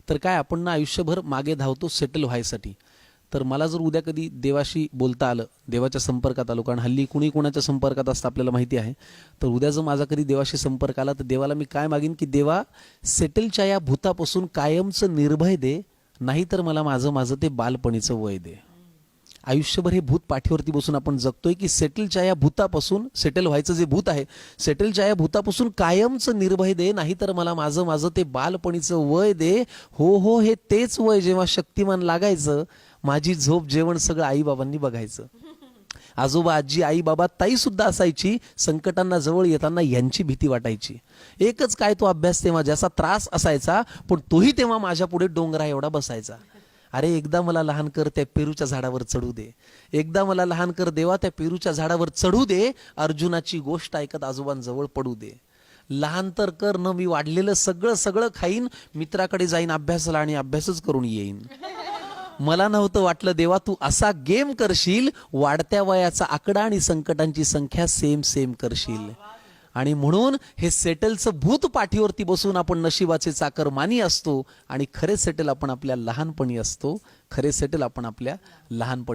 तर काय आपण ना आयुष्यभर मागे धावतो सेटल व्हायसाठी. तर मला जर उद्या कधी देवाशी बोलता आलं, देवाच्या संपर्कात आलो, कारण हल्ली कुणी कोणाच्या संपर्कात असतं आपल्याला माहिती आहे, तर उद्या जर माझा कधी देवाशी संपर्क आला तर देवाला मी काय मागीन की देवा सेटलच्या या भूतापासून कायमचं निर्भय दे, नाहीतर मला माझं माझं ते बालपणीचं वय दे. आयुष्यभर हे भूत पाठीवरती बसून आपण जगतोय की सेटलच्या या भूतापासून, सेटल व्हायचं जे भूत आहे, सेटलच्या या भूतापासून कायमचं निर्भय दे, नाहीतर मला माझं माझं ते बालपणीचं वय दे. हो हो, हे तेच वय जेव्हा शक्तिमान लागायचं, माझी झोप जेवण सगळं आईबाबांनी बघायचं. आजोबा आजी आई बाबा ताई सुद्धा असायची, संकटांना जवळ येताना यांची भीती वाटायची. एकच काय तो अभ्यास तेव्हा, ज्याचा त्रास असायचा पण तोही तेव्हा माझ्या पुढे डोंगरा एवढा बसायचा. अरे एकदा मला लहान कर, त्या पेरूच्या झाडावर चढू दे. एकदा मला लहान कर देवा, त्या पेरूच्या झाडावर चढू दे. अर्जुनाची गोष्ट ऐकत आजोबांजवळ पडू दे. लहान तर कर न, मी वाढलेलं सगळं सगळं खाईन, मित्राकडे जाईन अभ्यासाला आणि अभ्यासच करून येईन. मला नव्हतं वाटलं देवा तू असा गेम करशील, वाढत्या वयाचा आकडा आणि संकटांची संख्या सेम सेम करशील. आणि म्हणून हे सेटलचं भूत पाठीवरती बसून आपण नशिबाचे चाकर मानी असतो, आणि खरे सेटल आपण आपल्या लहानपणी असतो. खरे सेटल आपण आपल्या लहानपणी